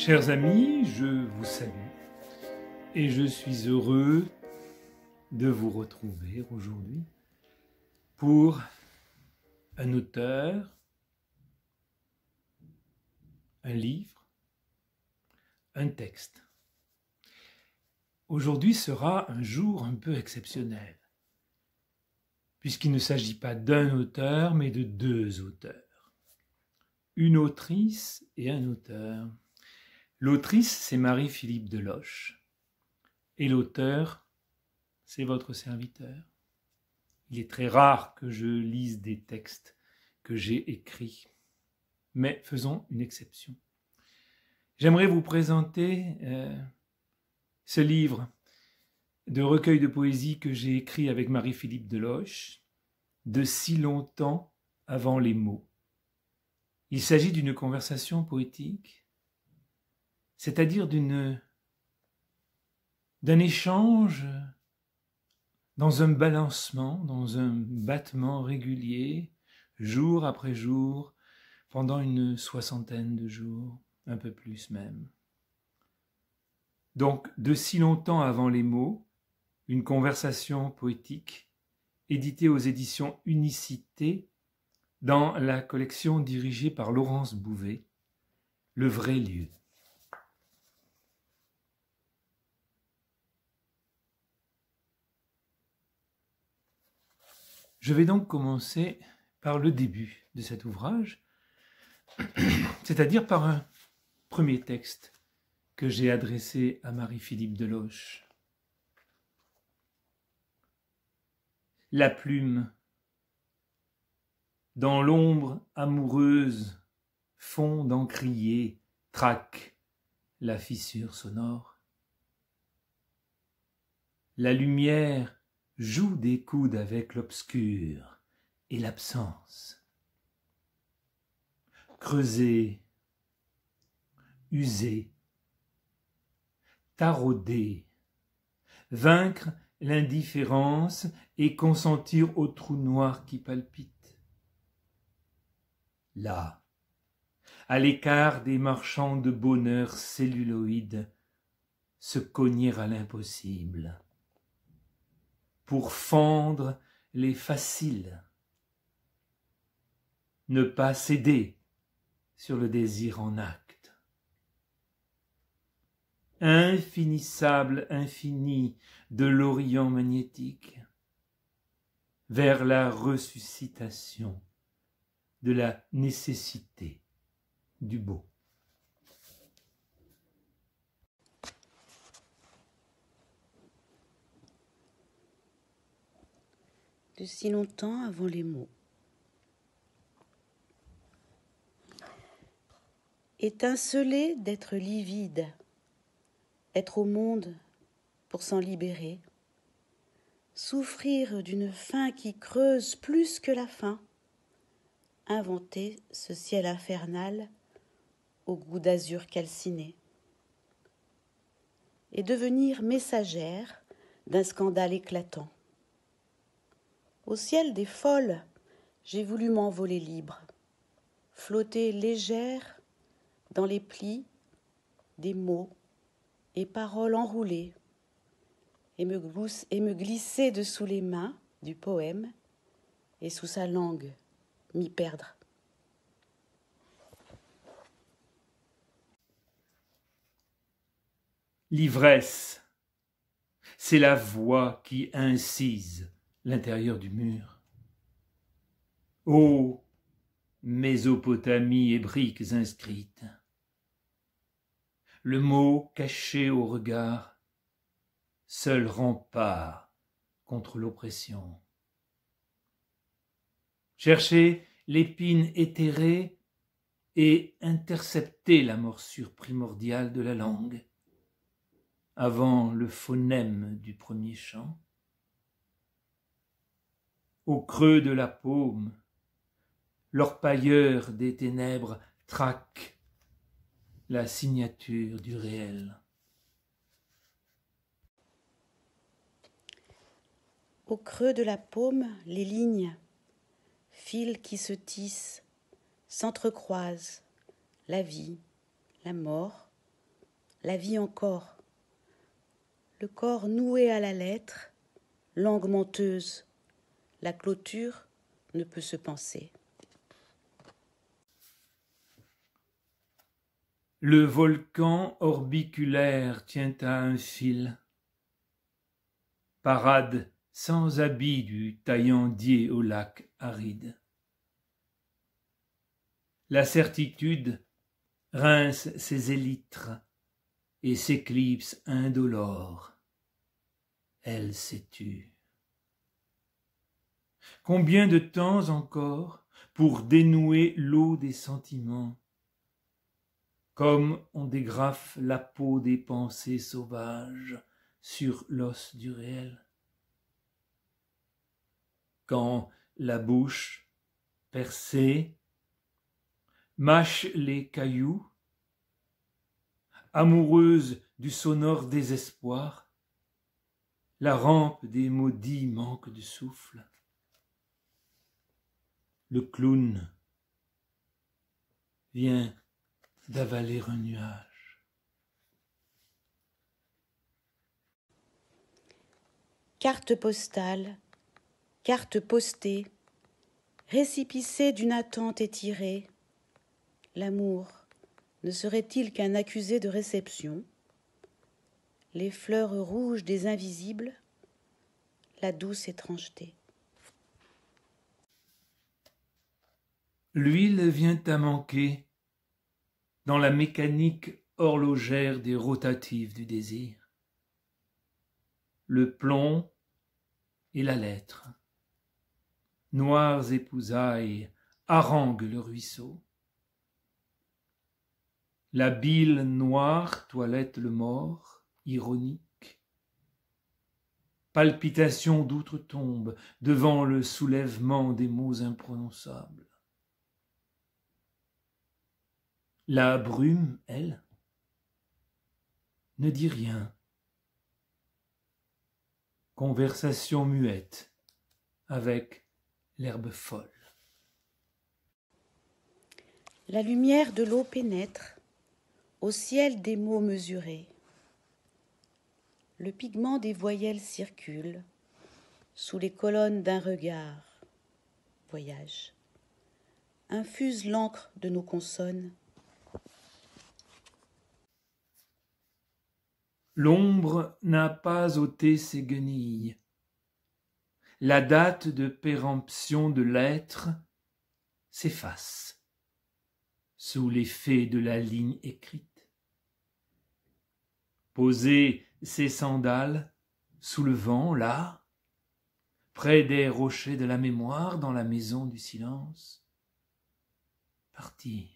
Chers amis, je vous salue et je suis heureux de vous retrouver aujourd'hui pour un auteur, un livre, un texte. Aujourd'hui sera un jour un peu exceptionnel, puisqu'il ne s'agit pas d'un auteur, mais de deux auteurs. Une autrice et un auteur. L'autrice, c'est Marie-Philippe Deloche, et l'auteur, c'est votre serviteur. Il est très rare que je lise des textes que j'ai écrits, mais faisons une exception. J'aimerais vous présenter ce livre de recueil de poésie que j'ai écrit avec Marie-Philippe Deloche, De si longtemps avant les mots. Il s'agit d'une conversation poétique, c'est-à-dire d'un échange dans un balancement, dans un battement régulier, jour après jour, pendant une soixantaine de jours, un peu plus même. Donc, de si longtemps avant les mots, une conversation poétique, éditée aux éditions Unicité, dans la collection dirigée par Laurence Bouvet, Le vrai lieu. Je vais donc commencer par le début de cet ouvrage, c'est-à-dire par un premier texte que j'ai adressé à Marie-Philippe Deloche. La plume, dans l'ombre amoureuse, fond d'encrier, traque la fissure sonore. La lumière joue des coudes avec l'obscur et l'absence. Creuser, user, tarauder, vaincre l'indifférence et consentir au trou noir qui palpite. Là, à l'écart des marchands de bonheur celluloïdes, se cogner à l'impossible, pour fendre les faciles, ne pas céder sur le désir en acte. Infinissable infini de l'Orient magnétique, vers la ressuscitation de la nécessité du beau. De si longtemps avant les mots. Étinceler d'être livide, être au monde pour s'en libérer, souffrir d'une faim qui creuse plus que la faim, inventer ce ciel infernal au goût d'azur calciné, et devenir messagère d'un scandale éclatant. Au ciel des folles, j'ai voulu m'envoler libre, flotter légère dans les plis des mots et paroles enroulées, et me glisser dessous les mains du poème et sous sa langue m'y perdre. L'ivresse, c'est la voix qui incise l'intérieur du mur. Ô Mésopotamie et briques inscrites, le mot caché au regard, seul rempart contre l'oppression. Cherchez l'épine éthérée et intercepter la morsure primordiale de la langue, avant le phonème du premier chant. Au creux de la paume, l'orpailleur des ténèbres traque la signature du réel. Au creux de la paume, les lignes, fils qui se tissent, s'entrecroisent, la vie, la mort, la vie encore, le corps noué à la lettre, langue menteuse, la clôture ne peut se penser. Le volcan orbiculaire tient à un fil, parade sans habit du taillandier au lac aride. La certitude rince ses élytres et s'éclipse indolore. Elle s'est tue. Combien de temps encore pour dénouer l'eau des sentiments, comme on dégrafe la peau des pensées sauvages sur l'os du réel? Quand la bouche, percée, mâche les cailloux, amoureuse du sonore désespoir, la rampe des maudits manque de souffle. Le clown vient d'avaler un nuage. Carte postale, carte postée, récipicée d'une attente étirée, l'amour ne serait-il qu'un accusé de réception? Les fleurs rouges des invisibles, la douce étrangeté. L'huile vient à manquer dans la mécanique horlogère des rotatives du désir. Le plomb et la lettre, noires épousailles, haranguent le ruisseau. La bile noire toilette le mort, ironique. Palpitation d'outre-tombe devant le soulèvement des mots imprononçables. La brume, elle, ne dit rien. Conversation muette avec l'herbe folle. La lumière de l'eau pénètre au ciel des mots mesurés. Le pigment des voyelles circule sous les colonnes d'un regard. Voyage. Infuse l'encre de nos consonnes. L'ombre n'a pas ôté ses guenilles. La date de péremption de l'être s'efface sous l'effet de la ligne écrite. Poser ses sandales sous le vent, là, près des rochers de la mémoire, dans la maison du silence. Partir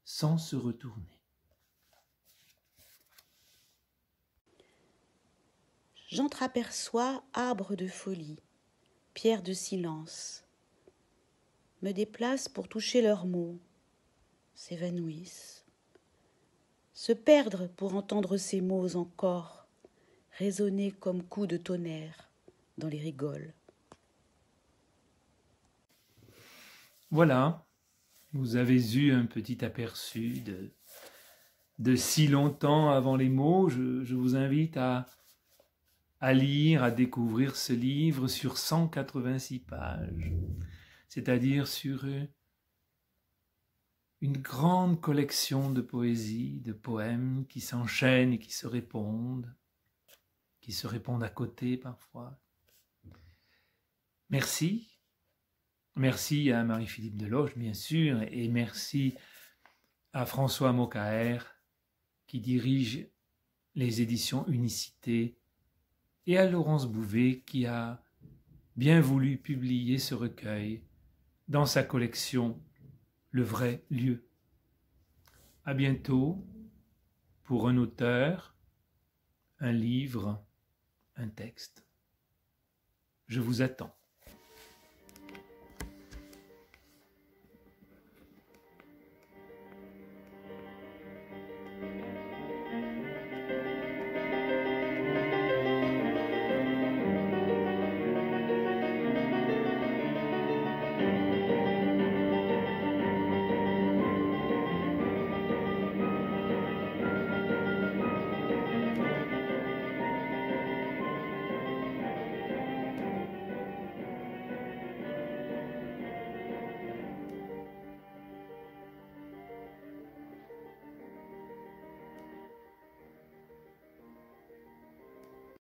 sans se retourner. J'entreaperçois arbres de folie, pierres de silence, me déplacent pour toucher leurs mots, s'évanouissent, se perdre pour entendre ces mots encore, résonner comme coups de tonnerre dans les rigoles. Voilà, vous avez eu un petit aperçu de si longtemps avant les mots. Je vous invite à lire, à découvrir ce livre sur 186 pages, c'est-à-dire sur une grande collection de poésie, de poèmes qui s'enchaînent et qui se répondent à côté parfois. Merci à Marie-Philippe Deloche, bien sûr, et merci à François Mokaer, qui dirige les éditions Unicité, et à Laurence Bouvet, qui a bien voulu publier ce recueil dans sa collection Le vrai lieu. À bientôt pour un auteur, un livre, un texte. Je vous attends.